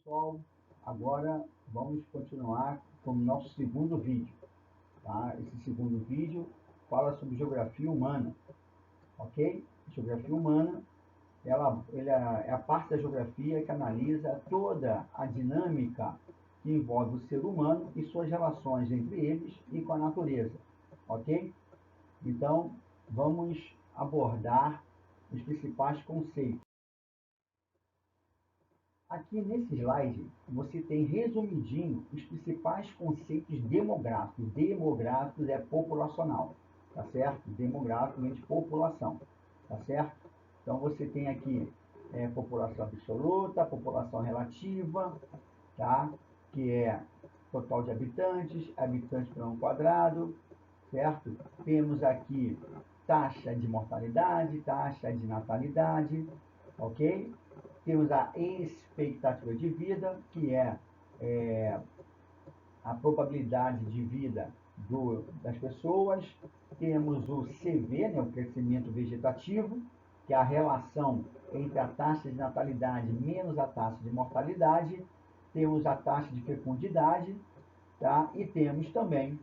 Pessoal, agora vamos continuar com o nosso segundo vídeo, tá? Esse segundo vídeo fala sobre geografia humana, ok? Geografia humana, ela é a parte da geografia que analisa toda a dinâmica que envolve o ser humano e suas relações entre eles e com a natureza, ok? Então, vamos abordar os principais conceitos. Aqui nesse slide, você tem resumidinho os principais conceitos demográficos. Demográficos é populacional, tá certo? Demográfico vem de população, tá certo? Então você tem aqui população absoluta, população relativa, tá? Que é total de habitantes, habitantes por um quadrado, certo? Temos aqui taxa de mortalidade, taxa de natalidade, ok? Temos a expectativa de vida, que é a probabilidade de vida das pessoas. Temos o CV, né, o crescimento vegetativo, que é a relação entre a taxa de natalidade menos a taxa de mortalidade. Temos a taxa de fecundidade, tá? E temos também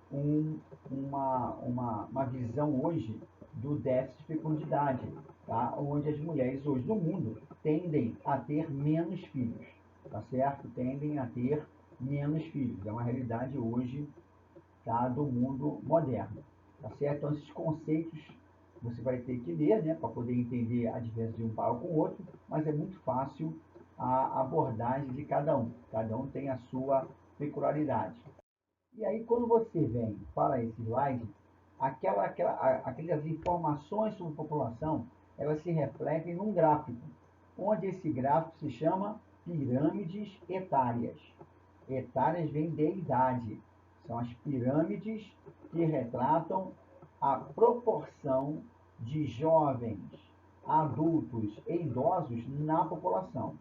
um, uma visão hoje do déficit de fecundidade, tá? Onde as mulheres hoje no mundo tendem a ter menos filhos, tá certo? Tendem a ter menos filhos. É uma realidade hoje, tá, do mundo moderno, tá certo? Então, esses conceitos você vai ter que ler, né, para poder entender a diferença de um para com o outro, mas é muito fácil a abordagem de cada um. Cada um tem a sua peculiaridade. E aí, quando você vem para esse slide, aquelas informações sobre a população, elas se refletem num gráfico, onde esse gráfico se chama pirâmides etárias. Etárias vem de idade. São as pirâmides que retratam a proporção de jovens, adultos e idosos na população.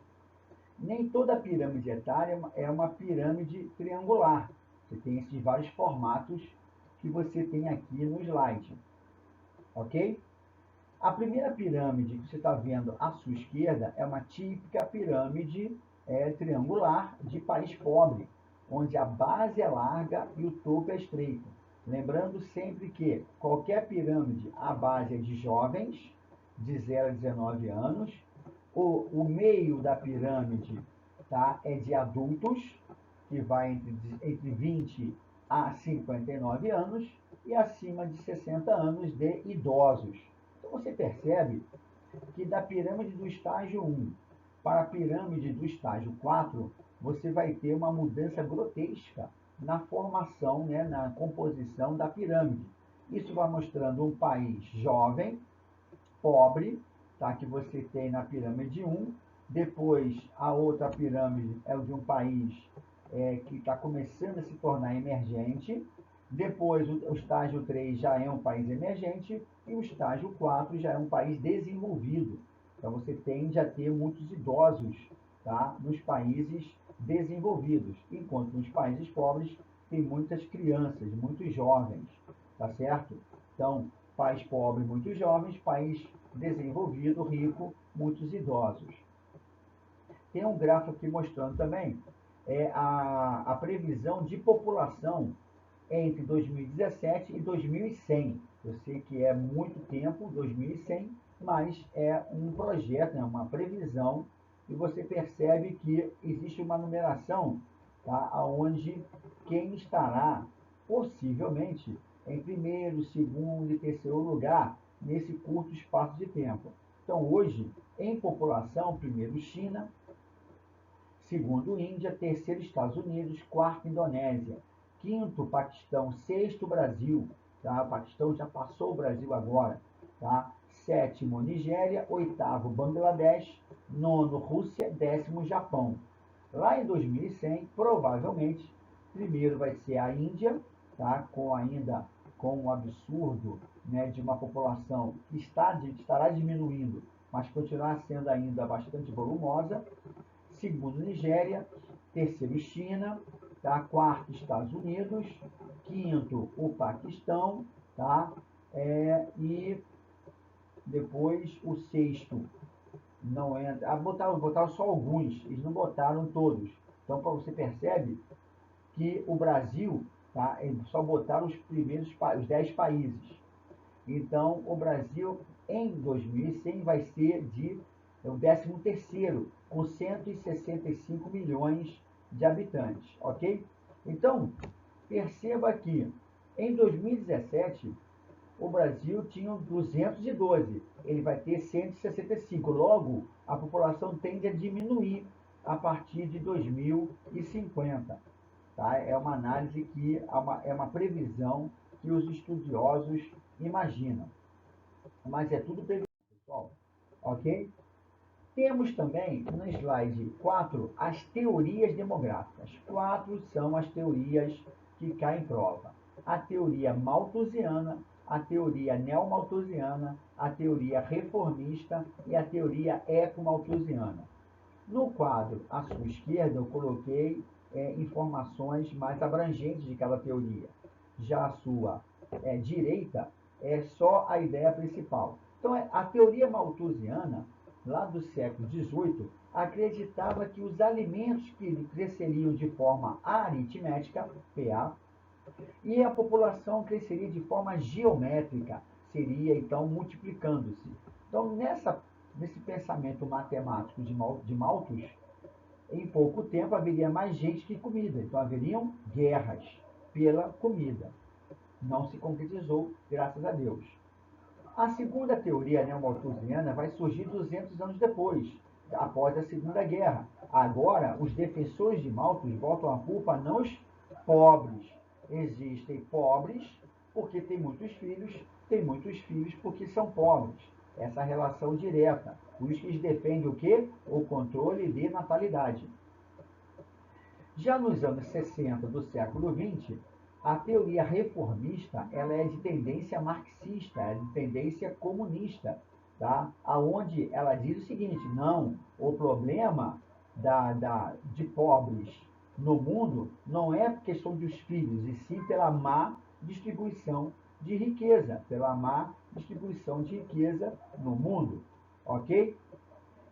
Nem toda pirâmide etária é uma pirâmide triangular. Você tem esses vários formatos que você tem aqui no slide, ok? A primeira pirâmide que você está vendo à sua esquerda é uma típica pirâmide triangular de país pobre, onde a base é larga e o topo é estreito. Lembrando sempre que qualquer pirâmide, a base é de jovens, de 0 a 19 anos, o meio da pirâmide, tá, é de adultos, que vai entre 20 a 59 anos, e acima de 60 anos de idosos. Então você percebe que da pirâmide do estágio 1 para a pirâmide do estágio 4, você vai ter uma mudança grotesca na formação, né, na composição da pirâmide. Isso vai mostrando um país jovem, pobre, tá, que você tem na pirâmide 1. Depois, a outra pirâmide é o de um país que está começando a se tornar emergente. Depois, o estágio 3 já é um país emergente. E o estágio 4 já é um país desenvolvido. Então, você tende a ter muitos idosos, tá, nos países desenvolvidos, enquanto nos países pobres tem muitas crianças, muitos jovens, tá certo? Então, país pobre, muitos jovens, país desenvolvido, rico, muitos idosos. Tem um gráfico aqui mostrando também a previsão de população entre 2017 e 2100. Eu sei que é muito tempo, 2100, mas é um projeto, é uma previsão, e você percebe que existe uma numeração, tá, onde quem estará possivelmente em primeiro, segundo e terceiro lugar nesse curto espaço de tempo. Então, hoje, em população, primeiro China, segundo Índia, terceiro Estados Unidos, quarto Indonésia, quinto Paquistão, sexto Brasil, tá? O Paquistão já passou o Brasil agora, tá? Sétimo Nigéria, oitavo Bangladesh, nono Rússia, décimo Japão. Lá em 2100, provavelmente, primeiro vai ser a Índia, tá? Com o absurdo, né, de uma população que estará diminuindo, mas continuar sendo ainda bastante volumosa. Segundo, Nigéria. Terceiro, China. Tá? Quarto, Estados Unidos. Quinto, o Paquistão. Tá? E depois o sexto não entra. Botaram só alguns, eles não botaram todos. Então, você percebe que o Brasil, tá, eles só botaram os primeiros, os 10 países. Então, o Brasil, em 2100, vai ser o 13º, com 165 milhões de habitantes, ok? Então, perceba que em 2017, o Brasil tinha 212, ele vai ter 165. Logo, a população tende a diminuir a partir de 2050. Tá? É uma análise que é uma previsão que os estudiosos imaginam. Mas é tudo previsão, pessoal. Ok? Temos também no slide 4 as teorias demográficas. 4 são as teorias que caem em prova: a teoria malthusiana, a teoria neomalthusiana, a teoria reformista e a teoria ecomalthusiana. No quadro à sua esquerda, eu coloquei informações mais abrangentes de cada teoria. Já a sua direita é só a ideia principal. Então, a teoria malthusiana, lá do século XVIII, acreditava que os alimentos que cresceriam de forma aritmética, PA, e a população cresceria de forma geométrica, seria então multiplicando-se. Então, nesse pensamento matemático de Malthus, em pouco tempo haveria mais gente que comida, então haveriam guerras pela comida. Não se concretizou, graças a Deus. A segunda teoria neomalthusiana vai surgir 200 anos depois, após a Segunda Guerra. Agora, os defensores de Malthus botam a culpa nos pobres. Existem pobres porque têm muitos filhos porque são pobres. Essa relação direta. Por isso que eles defendem o quê? O controle de natalidade. Já nos anos 60 do século XX, a teoria reformista ela é de tendência marxista, é de tendência comunista, tá? Aonde ela diz o seguinte: não, o problema de pobres no mundo não é questão dos filhos, e sim pela má distribuição de riqueza, pela má distribuição de riqueza no mundo, ok?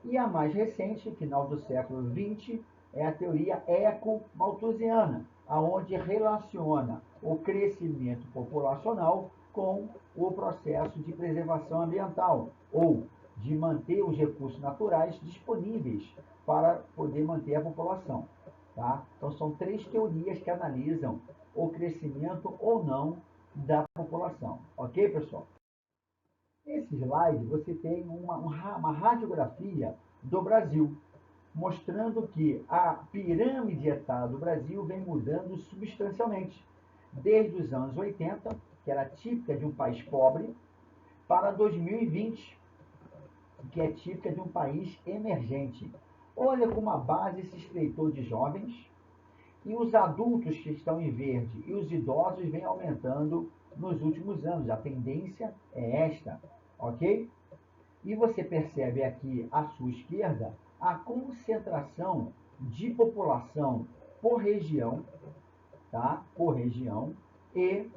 E a mais recente, final do século XX, é a teoria eco-malthusiana, aonde relaciona o crescimento populacional com o processo de preservação ambiental, ou de manter os recursos naturais disponíveis para poder manter a população. Tá? Então, são 3 teorias que analisam o crescimento ou não da população. Ok, pessoal? Nesse slide, você tem uma radiografia do Brasil, mostrando que a pirâmide etária do Brasil vem mudando substancialmente, desde os anos 80, que era típica de um país pobre, para 2020, que é típica de um país emergente. Olha como a base se estreitou de jovens, e os adultos que estão em verde e os idosos vêm aumentando nos últimos anos. A tendência é esta, ok? E você percebe aqui à sua esquerda a concentração de população por região, tá? Por região e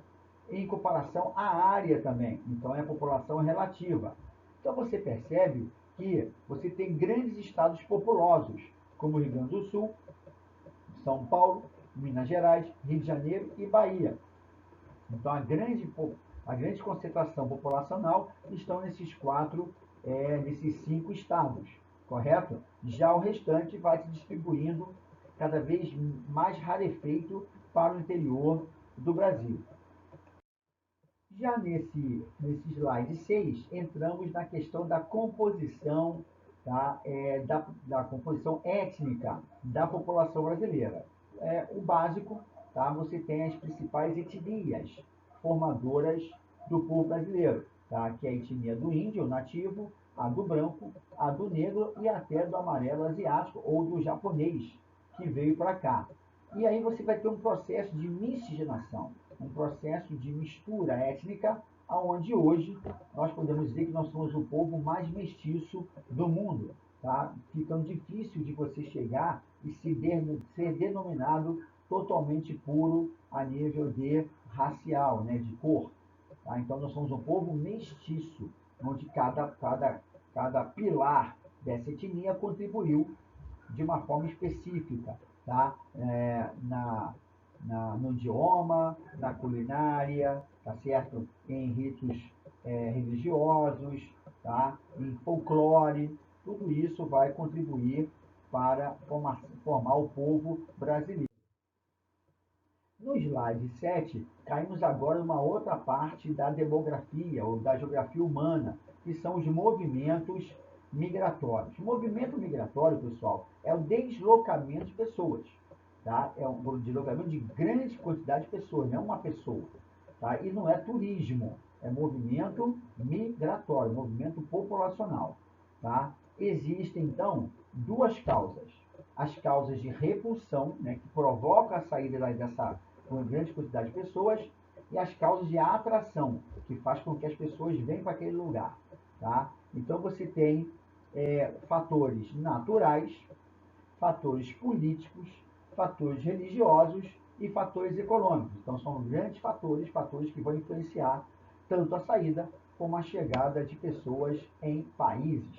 em comparação à área também. Então é a população relativa. Então você percebe que você tem grandes estados populosos, como Rio Grande do Sul, São Paulo, Minas Gerais, Rio de Janeiro e Bahia. Então a grande concentração populacional estão nesses 5 estados, correto? Já o restante vai se distribuindo cada vez mais rarefeito para o interior do Brasil. Já nesse slide 6, entramos na questão da composição, tá? Da composição étnica da população brasileira. O básico, tá? Você tem as principais etnias formadoras do povo brasileiro, tá? Que é a etnia do índio nativo, a do branco, a do negro e até do amarelo asiático ou do japonês que veio para cá. E aí você vai ter um processo de miscigenação, um processo de mistura étnica, aonde hoje nós podemos dizer que nós somos o povo mais mestiço do mundo. Tá? Ficando difícil de você chegar e ser denominado totalmente puro a nível de racial, né, de cor. Tá? Então nós somos um povo mestiço, onde cada pilar dessa etnia contribuiu de uma forma específica, tá? No idioma, na culinária, tá certo? Em ritos religiosos, tá? Em folclore, tudo isso vai contribuir para formar o povo brasileiro. No slide 7, caímos agora numa outra parte da demografia ou da geografia humana, que são os movimentos migratórios. O movimento migratório, pessoal, é o deslocamento de pessoas. Tá? É um deslocamento de grande quantidade de pessoas, não uma pessoa. Tá? E não é turismo, é movimento migratório, movimento populacional. Tá? Existem, então, duas causas. As causas de repulsão, né, que provocam a saída dessa grande quantidade de pessoas, e as causas de atração, que faz com que as pessoas venham para aquele lugar. Tá? Então, você tem fatores naturais, fatores políticos, fatores religiosos e fatores econômicos. Então, são grandes fatores que vão influenciar tanto a saída como a chegada de pessoas em países.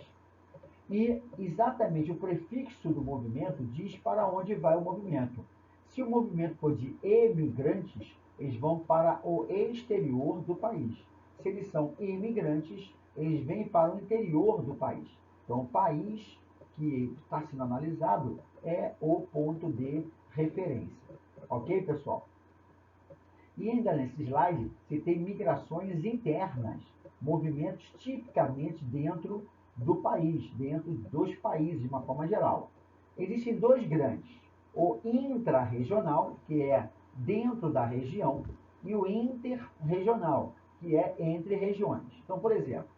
E exatamente o prefixo do movimento diz para onde vai o movimento. Se o movimento for de emigrantes, eles vão para o exterior do país. Se eles são imigrantes, eles vêm para o interior do país. Então, o país que está sendo analisado é o ponto de referência. Ok, pessoal? E ainda nesse slide, você tem migrações internas, movimentos tipicamente dentro do país, dentro dos países, de uma forma geral. Existem dois grandes, o intrarregional, que é dentro da região, e o interregional, que é entre regiões. Então, por exemplo,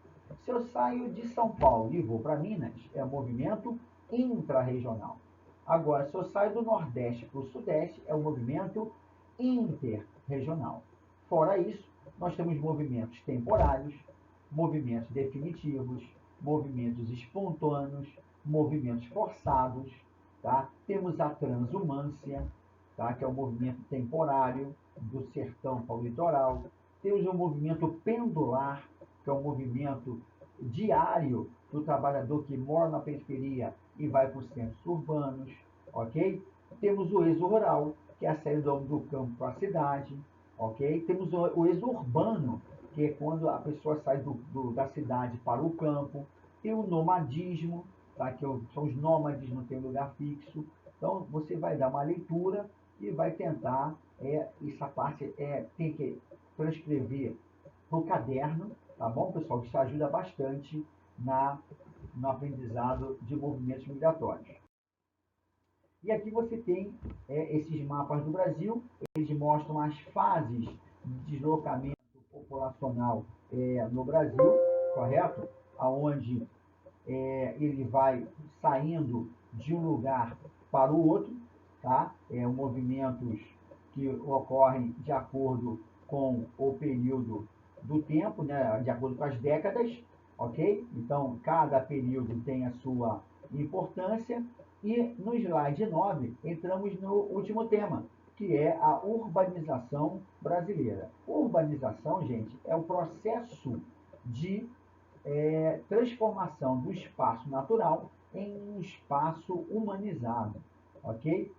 se eu saio de São Paulo e vou para Minas, é um movimento intrarregional. Agora, se eu saio do Nordeste para o Sudeste, é um movimento interregional. Fora isso, nós temos movimentos temporários, movimentos definitivos, movimentos espontâneos, movimentos forçados, tá? Temos a transumância, tá? Que é o movimento temporário do sertão para o litoral. Temos o movimento pendular, que é um movimento diário do trabalhador que mora na periferia e vai para os centros urbanos, ok? Temos o êxodo rural, que é a saída do campo para a cidade, ok? Temos o êxodo urbano, que é quando a pessoa sai da cidade para o campo. Tem o nomadismo, tá? Que são os nômades, não tem lugar fixo. Então, você vai dar uma leitura e vai tentar, essa parte tem que transcrever para o caderno, tá bom, pessoal? Isso ajuda bastante no aprendizado de movimentos migratórios. E aqui você tem esses mapas do Brasil, eles mostram as fases de deslocamento populacional no Brasil, correto? Aonde ele vai saindo de um lugar para o outro, tá? Movimentos que ocorrem de acordo com o período do tempo, né? De acordo com as décadas, ok? Então, cada período tem a sua importância. E no slide 9, entramos no último tema, que é a urbanização brasileira. Urbanização, gente, é o processo de transformação do espaço natural em um espaço humanizado, ok?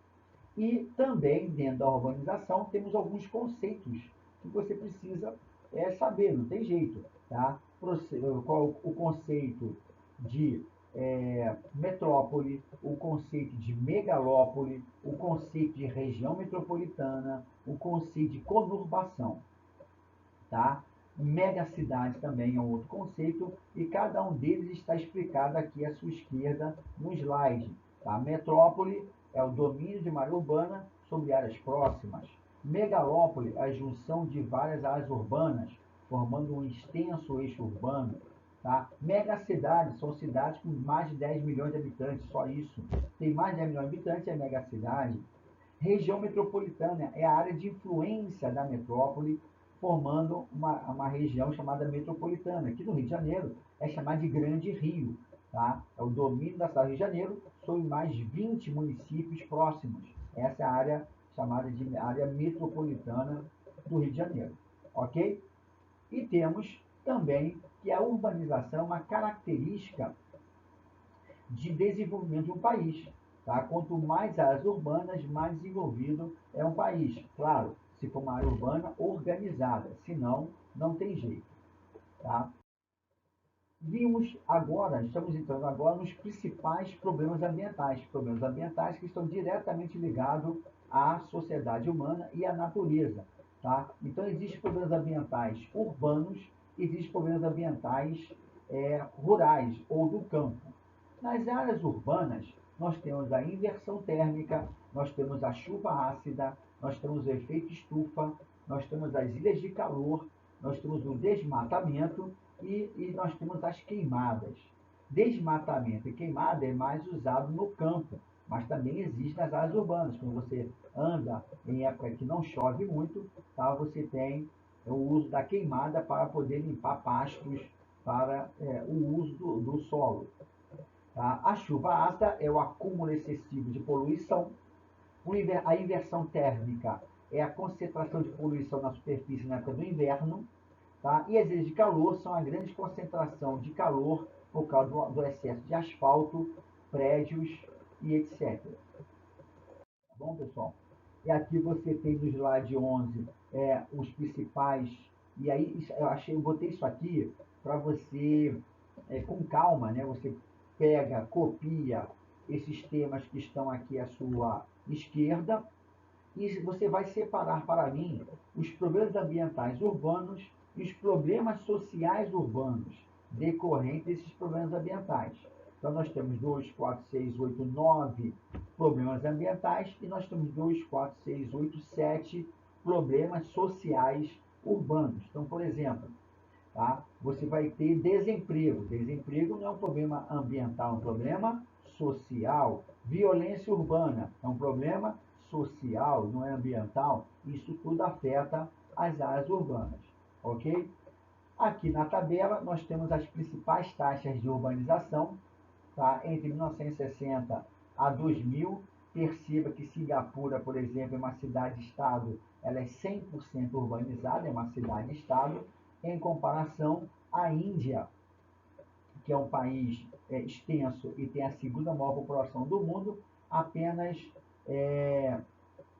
E também, dentro da urbanização, temos alguns conceitos que você precisa saber, não tem jeito, tá? Qual o conceito de metrópole, o conceito de megalópole, o conceito de região metropolitana, o conceito de conurbação, tá? Megacidade também é um outro conceito e cada um deles está explicado aqui à sua esquerda no slide. Tá? Metrópole é o domínio de uma área urbana sobre áreas próximas. Megalópole é a junção de várias áreas urbanas, formando um extenso eixo urbano. Tá? Megacidades são cidades com mais de 10 milhões de habitantes, só isso. Tem mais de 10 milhões de habitantes, é megacidade. Região metropolitana é a área de influência da metrópole, formando uma região chamada metropolitana. Aqui no Rio de Janeiro é chamada de Grande Rio. Tá? É o domínio da cidade do Rio de Janeiro sobre mais 20 municípios próximos. Essa é a área chamada de área metropolitana do Rio de Janeiro. Ok? E temos também que a urbanização é uma característica de desenvolvimento de um país. Tá? Quanto mais áreas urbanas, mais desenvolvido é um país. Claro, se for uma área urbana organizada, senão não tem jeito. Tá? Vimos agora, estamos entrando agora nos principais problemas ambientais que estão diretamente ligados à sociedade humana e à natureza. Tá? Então, existem problemas ambientais urbanos, existem problemas ambientais rurais ou do campo. Nas áreas urbanas, nós temos a inversão térmica, nós temos a chuva ácida, nós temos o efeito estufa, nós temos as ilhas de calor, nós temos o desmatamento e nós temos as queimadas. Desmatamento e queimada é mais usado no campo, mas também existe nas áreas urbanas. Quando você anda em época que não chove muito, tá, você tem o uso da queimada para poder limpar pastos para o uso do solo. Tá? A chuva ácida é o acúmulo excessivo de poluição. A inversão térmica é a concentração de poluição na superfície na época do inverno. Tá? E as ilhas de calor são a grande concentração de calor por causa do excesso de asfalto, prédios e etc. Tá bom, pessoal? E aqui você tem no slide 11 os principais. E aí eu botei isso aqui para você, com calma, né? Você pega, copia esses temas que estão aqui à sua esquerda e você vai separar para mim os problemas ambientais urbanos e os problemas sociais urbanos decorrentes desses problemas ambientais. Então, nós temos 2, 4, 6, 8, 9 problemas ambientais e nós temos 2, 4, 6, 8, 7 problemas sociais urbanos. Então, por exemplo, tá? Você vai ter desemprego. Desemprego não é um problema ambiental, é um problema social. Violência urbana é um problema social, não é ambiental. Isso tudo afeta as áreas urbanas, ok? Aqui na tabela nós temos as principais taxas de urbanização, tá? Entre 1960 a 2000. Perceba que Singapura, por exemplo, é uma cidade-estado, ela é 100% urbanizada, é uma cidade-estado, em comparação à Índia, que é um país extenso e tem a segunda maior população do mundo, apenas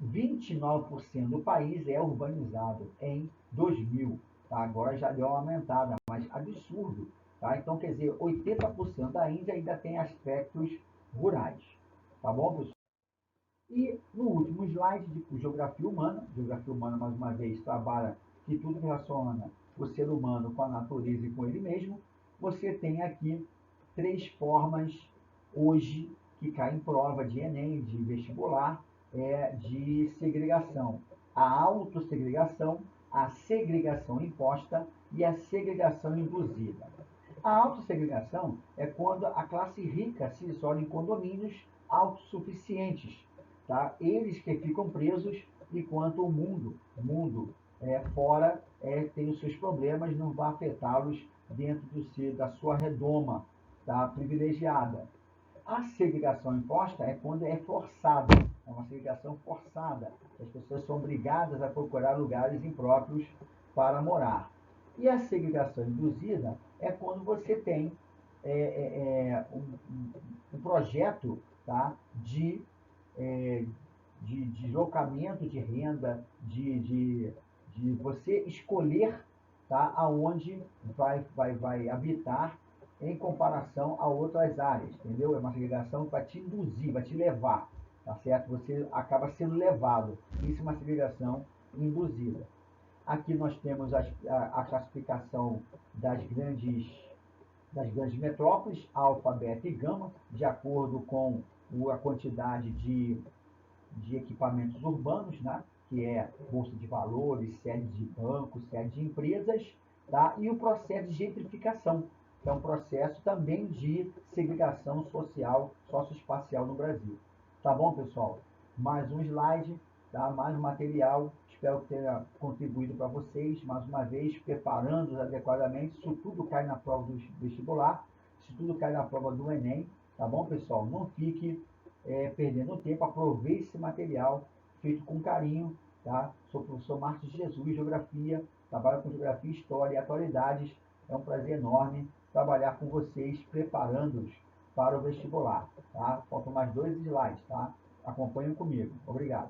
29% do país é urbanizado em 2000. Tá? Agora já deu uma aumentada, mas absurdo. Tá? Então, quer dizer, 80% da Índia ainda tem aspectos rurais. Tá bom, pessoal? E no último slide, de geografia humana, mais uma vez, trabalha que tudo relaciona o ser humano com a natureza e com ele mesmo. Você tem aqui 3 formas hoje que caem em prova de Enem, de vestibular, de segregação. A autossegregação, a segregação imposta e a segregação induzida. A autossegregação é quando a classe rica se isola em condomínios autossuficientes, tá? Eles que ficam presos, enquanto o mundo fora tem os seus problemas, não vai afetá-los dentro da sua redoma, tá? Privilegiada. A segregação imposta é quando é forçada, é uma segregação forçada. As pessoas são obrigadas a procurar lugares impróprios para morar. E a segregação induzida é quando você tem um projeto, tá, é, de deslocamento de renda, de você escolher, tá, aonde vai habitar em comparação a outras áreas, entendeu? É uma segregação que vai te induzir, vai te levar, tá certo? Você acaba sendo levado. Isso é uma segregação induzida. Aqui nós temos a classificação das grandes metrópoles, alfa, beta e gama, de acordo com a quantidade de equipamentos urbanos, né? Que é bolsa de valores, sede de bancos, sede de empresas, tá? E o processo de gentrificação, que é um processo também de segregação social, socioespacial no Brasil. Tá bom, pessoal? Mais um slide, tá? Mais um material. Espero que tenha contribuído para vocês, mais uma vez, preparando-os adequadamente. Isso tudo cai na prova do vestibular, isso tudo cai na prova do Enem. Tá bom, pessoal? Não fique perdendo tempo, aproveite esse material feito com carinho, tá? Sou o professor Márcio Jesus, Geografia, trabalho com Geografia, História e Atualidades. É um prazer enorme trabalhar com vocês, preparando-os para o vestibular, tá? Faltam mais 2 slides, tá? Acompanhem comigo. Obrigado.